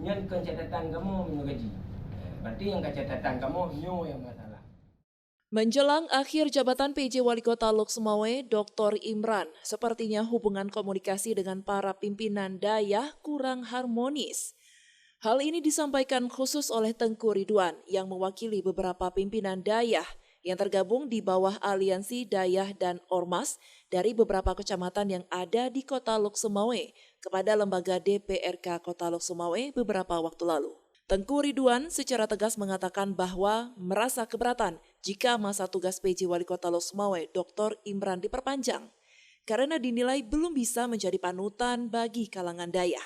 nyan catatan kamu nyo gaji. Berarti yang catatan kamu nyo yang masalah. Menjelang akhir jabatan PJ Wali Kota Lok Sumawe, Dr. Imran, sepertinya hubungan komunikasi dengan para pimpinan Dayah kurang harmonis. Hal ini disampaikan khusus oleh Tengku Ridwan yang mewakili beberapa pimpinan Dayah yang tergabung di bawah aliansi Dayah dan Ormas dari beberapa kecamatan yang ada di Kota Lok Sumawe kepada lembaga DPRK Kota Lok Sumawe beberapa waktu lalu. Tengku Ridwan secara tegas mengatakan bahwa merasa keberatan jika masa tugas PJ Wali Kota Lok Sumawe Dr. Imran diperpanjang karena dinilai belum bisa menjadi panutan bagi kalangan Dayah.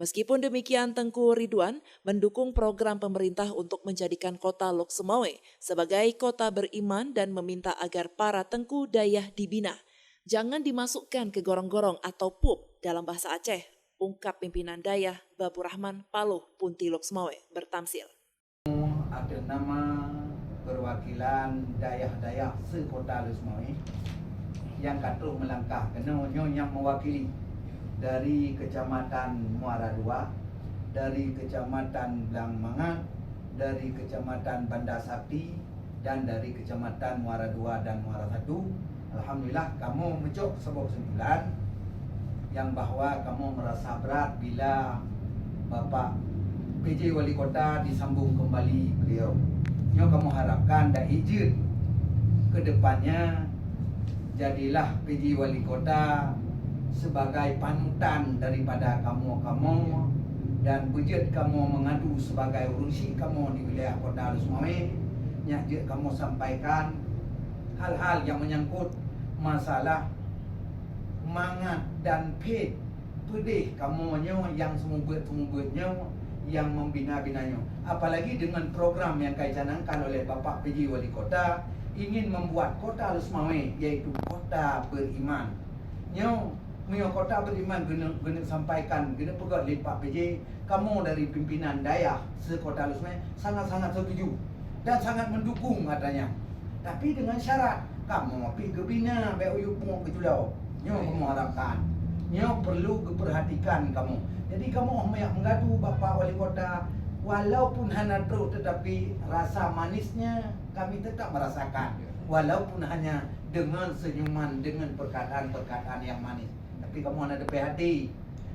Meskipun demikian, Tengku Ridwan mendukung program pemerintah untuk menjadikan Kota Lok Sumawe sebagai kota beriman dan meminta agar para tengku Dayah dibina. Jangan dimasukkan ke gorong-gorong atau pup dalam bahasa Aceh, ungkap pimpinan Dayah Babu Rahman Paloh Punti Lok Sumawe bertamsil. Ada nama perwakilan Dayah-Dayah se-Kota Lok Sumawe yang katuh melangkah kena yang mewakili dari Kecamatan Muara II, dari Kecamatan Belang Mangat, dari Kecamatan Bandar Sakti, dan dari Kecamatan Muara II dan Muara I. Alhamdulillah kamu mencok sebuah kesimpulan yang bahwa kamu merasa berat bila Bapak PJ Wali Kota disambung kembali beliau. Yang kamu harapkan dan izin ke depannya jadilah PJ Wali Kota sebagai panutan daripada kamu-kamu dan budget kamu mengadu sebagai urusi kamu di wilayah Kota Lok Sumawe. Nyajak kamu sampaikan hal-hal yang menyangkut masalah mangat dan pedih kamu yang semubut-semubutnya yang membina-binanya. Apalagi dengan program yang dicanangkan oleh Bapak PJ Wali Kota ingin membuat Kota Lok Sumawe iaitu kota beriman. Kota beriman guna sampaikan guna pegat oleh Pak PJ, kamu dari pimpinan Dayah se-Kota Lok Sumawe sangat-sangat setuju dan sangat mendukung katanya. Tapi dengan syarat kamu pergi ke bina BOU ke Julau. Kamu harapkan perlu diperhatikan kamu. Jadi kamu mengadu Bapak Wali Kota walaupun hanya terus tetapi rasa manisnya kami tetap merasakan. Walaupun hanya dengan senyuman, dengan perkataan-perkataan yang manis. Tapi kamu ada hati.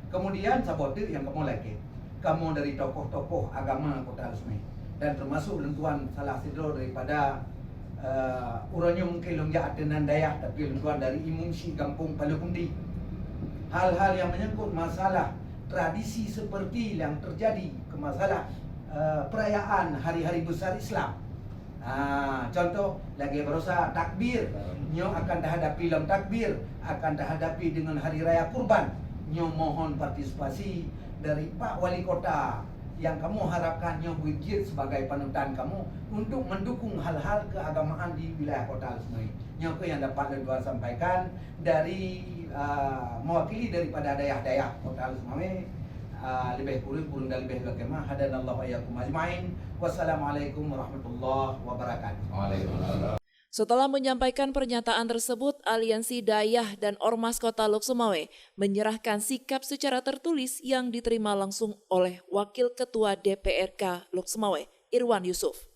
Kemudian sabotir yang kamu lagi. Kamu dari tokoh-tokoh agama Kota Lok Sumawe dan termasuk lentuan salah sidro daripada urangnya mungkin longgak atenan Dayah tapi lentuan dari Imungsi Kampung Palohundi. Hal-hal yang menyangkut masalah tradisi seperti yang terjadi ke masalah perayaan hari-hari besar Islam. Contoh lagi berusaha takbir, nyo akan dihadapi dalam takbir, akan dihadapi dengan hari raya kurban. Nyo mohon partisipasi dari Pak Wali Kota yang kamu harapkan nyo budget sebagai panutan kamu untuk mendukung hal-hal keagamaan di wilayah Kota Lok Sumawe. Nyo yang dapat Ridwan sampaikan dari mewakili daripada Dayah-Dayah Kota Lok Sumawe. Lebih kurang dan lebih bagaimana hadanallahu ayyakum ajmain. Wassalamualaikum warahmatullahi wabarakatuh. Waalaikumsalam. Setelah menyampaikan pernyataan tersebut, Aliansi Dayah dan Ormas Kota Lok Sumawe menyerahkan sikap secara tertulis yang diterima langsung oleh Wakil Ketua DPRK Lok Sumawe, Irwan Yusuf.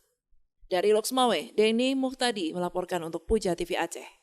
Dari Lok Sumawe, Denny Muhtadi melaporkan untuk Puja TV Aceh.